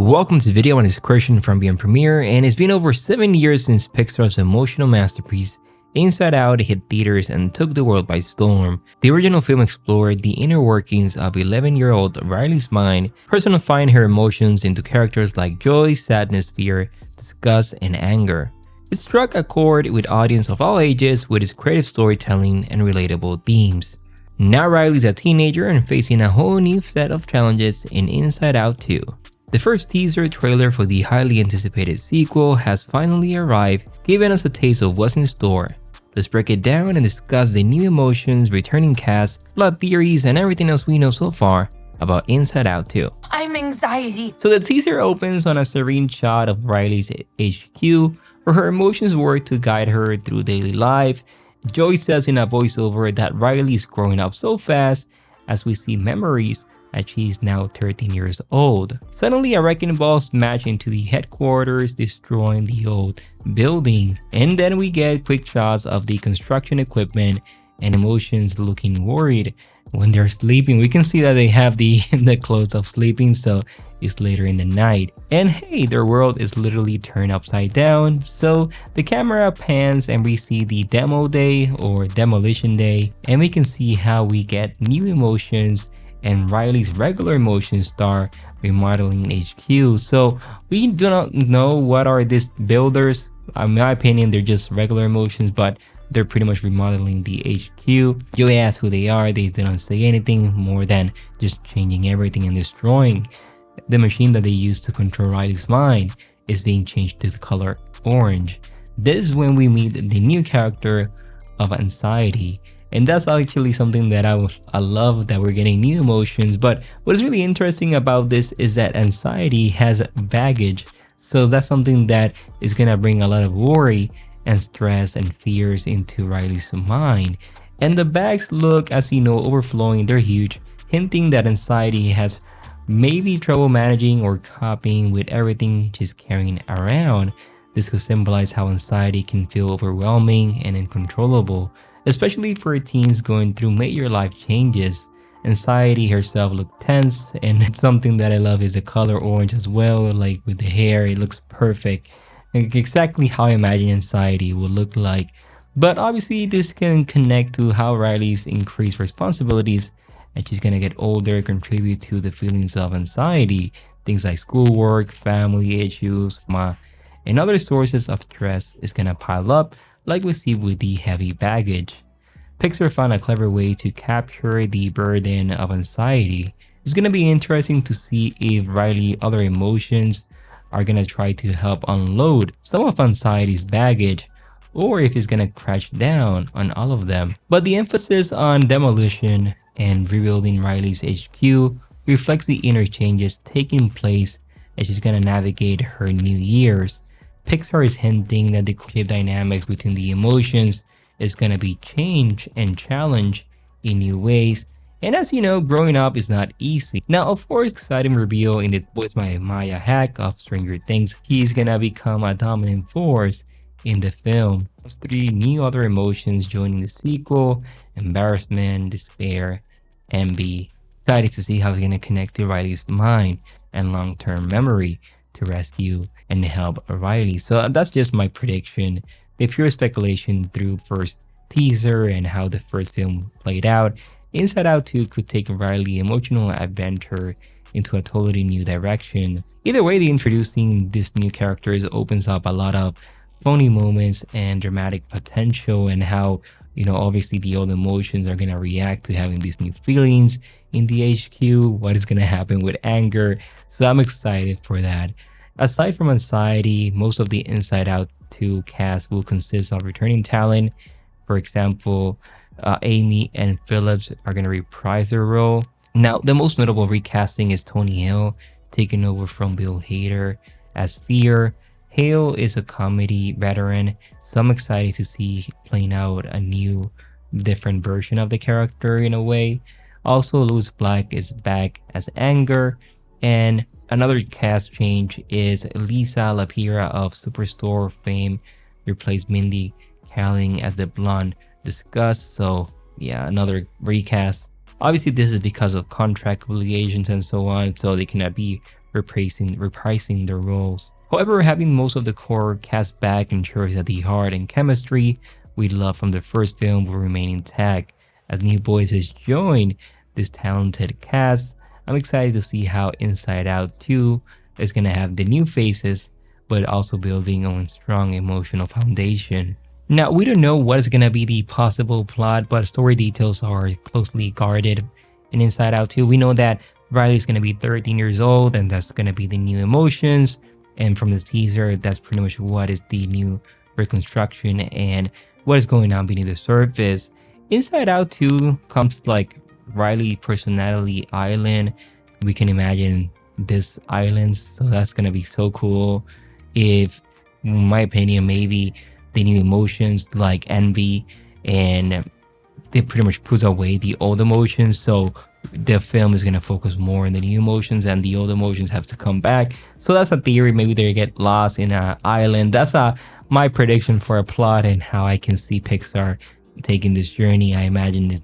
Welcome to the video. It's Christian from Beyond Premiere, and it's been over 7 years since Pixar's emotional masterpiece Inside Out hit theaters and took the world by storm. The original film explored the inner workings of 11-year-old Riley's mind, personifying her emotions into characters like joy, sadness, fear, disgust, and anger. It struck a chord with audiences of all ages with its creative storytelling and relatable themes. Now Riley's a teenager and facing a whole new set of challenges in Inside Out 2. The first teaser trailer for the highly anticipated sequel has finally arrived, giving us a taste of what's in store. Let's break it down and discuss the new emotions, returning cast, plot theories, and everything else we know so far about Inside Out 2. I'm anxiety. So the teaser opens on a serene shot of Riley's HQ, where her emotions work to guide her through daily life. Joy says in a voiceover that Riley is growing up so fast as we see memories that she's now 13 years old. Suddenly, a wrecking ball smashed into the headquarters, destroying the old building. And then we get quick shots of the construction equipment and emotions looking worried. When they're sleeping, we can see that they have the clothes of sleeping, so it's later in the night. And hey, their world is literally turned upside down. So the camera pans and we see the demo day or demolition day, and we can see how we get new emotions and Riley's regular emotions start remodeling HQ. So we do not know what are these builders. In my opinion, they're just regular emotions, but they're pretty much remodeling the HQ. Joey asks who they are. They didn't say anything more than just changing everything and destroying. The machine that they use to control Riley's mind is being changed to the color orange. This is when we meet the new character of Anxiety. And that's actually something that I love, that we're getting new emotions. But what is really interesting about this is that Anxiety has baggage. So that's something that is going to bring a lot of worry and stress and fears into Riley's mind. And the bags look, as we know, overflowing. They're huge, hinting that Anxiety has maybe trouble managing or coping with everything she's carrying around. This could symbolize how anxiety can feel overwhelming and uncontrollable, especially for teens going through major life changes. Anxiety herself looked tense, and something that I love is the color orange as well, like with the hair, it looks perfect. Exactly how I imagine Anxiety would look like. But obviously this can connect to how Riley's increased responsibilities and she's gonna get older contribute to the feelings of anxiety. Things like schoolwork, family issues, and other sources of stress is gonna pile up, like we see with the heavy baggage. Pixar found a clever way to capture the burden of anxiety. It's gonna be interesting to see if Riley's other emotions are gonna try to help unload some of anxiety's baggage, or if it's gonna crash down on all of them. But the emphasis on demolition and rebuilding Riley's HQ reflects the inner changes taking place as she's gonna navigate her new years. Pixar is hinting that the creative dynamics between the emotions is gonna be changed and challenged in new ways. And as you know, growing up is not easy. Now, of course, exciting reveal in the voice by Maya Hack of Stranger Things, he's gonna become a dominant force in the film. 3 new other emotions joining the sequel: embarrassment, despair, envy. Excited to see how it's gonna connect to Riley's mind and long-term memory to rescue and help Riley. So that's just my prediction. The pure speculation through first teaser and how the first film played out. Inside Out 2 could take Riley's emotional adventure into a totally new direction. Either way, the introducing these new characters opens up a lot of funny moments and dramatic potential, and how, obviously the old emotions are gonna react to having these new feelings in the HQ, what is gonna happen with anger. So I'm excited for that. Aside from Anxiety, most of the Inside Out 2 cast will consist of returning talent. For example, Amy and Phillips are going to reprise their role. Now, the most notable recasting is Tony Hale taking over from Bill Hader as Fear. Hale is a comedy veteran, so I'm excited to see playing out a new, different version of the character in a way. Also, Louis Black is back as Anger, and another cast change is Lisa Lapira of Superstore fame replaced Mindy Kaling as the blonde Disgust. So yeah, another recast. Obviously this is because of contract obligations and so on, so they cannot be reprising their roles. However, having most of the core cast back ensures that the heart and chemistry we loved from the first film will remain intact. As new voices join this talented cast, I'm excited to see how Inside Out 2 is going to have the new faces, but also building on strong emotional foundation. Now, we don't know what is going to be the possible plot, but story details are closely guarded. In Inside Out 2, we know that Riley is going to be 13 years old, and that's going to be the new emotions. And from this teaser, that's pretty much what is the new reconstruction and what is going on beneath the surface. Inside Out 2 comes like Riley personality island. We can imagine this island, so that's going to be so cool. If, in my opinion, maybe the new emotions like envy, and they pretty much puts away the old emotions, so the film is going to focus more on the new emotions and the old emotions have to come back. So that's a theory. Maybe they get lost in an island. That's my prediction for a plot and how I can see Pixar taking this journey. I imagine that,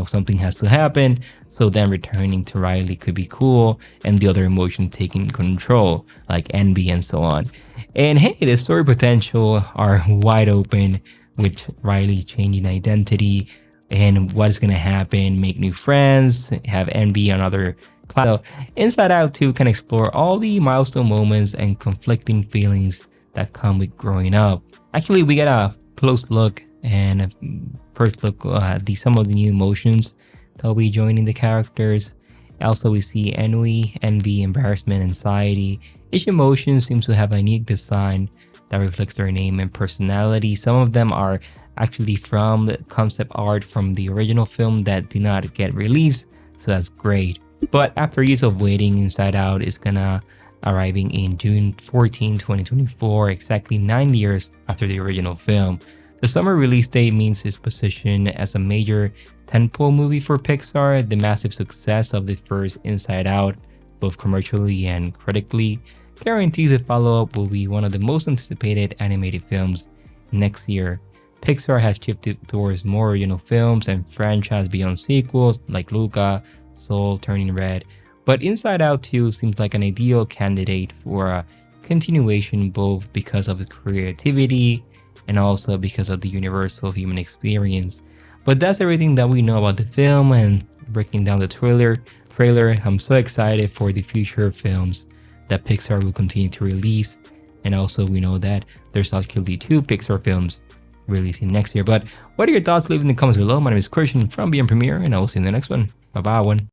something has to happen, so then returning to Riley could be cool, and the other emotion taking control like envy and so on. And hey, the story potential are wide open with Riley changing identity and what is going to happen, make new friends, have envy on other class. So Inside Out 2 can explore all the milestone moments and conflicting feelings that come with growing up. Actually, we get a close look and a first look at some of the new emotions that will be joining the characters. Also, we see ennui, envy, embarrassment, anxiety. Each emotion seems to have a unique design that reflects their name and personality. Some of them are actually from the concept art from the original film that did not get released, so that's great. But after years of waiting, Inside Out is gonna arriving in June 14, 2024, exactly 9 years after the original film. The summer release date means its position as a major tentpole movie for Pixar. The massive success of the first Inside Out, both commercially and critically, guarantees a follow-up will be one of the most anticipated animated films next year. Pixar has shifted towards more original films and franchise beyond sequels like Luca, Soul, Turning Red, but Inside Out 2 seems like an ideal candidate for a continuation, both because of its creativity and also because of the universal human experience. But that's everything that we know about the film, and breaking down the trailer, I'm so excited for the future films that Pixar will continue to release. And also we know that there's actually 2 Pixar films releasing next year. But what are your thoughts? Leave in the comments below. My name is Christian from Beyond Premiere, and I will see you in the next one. Bye bye, one.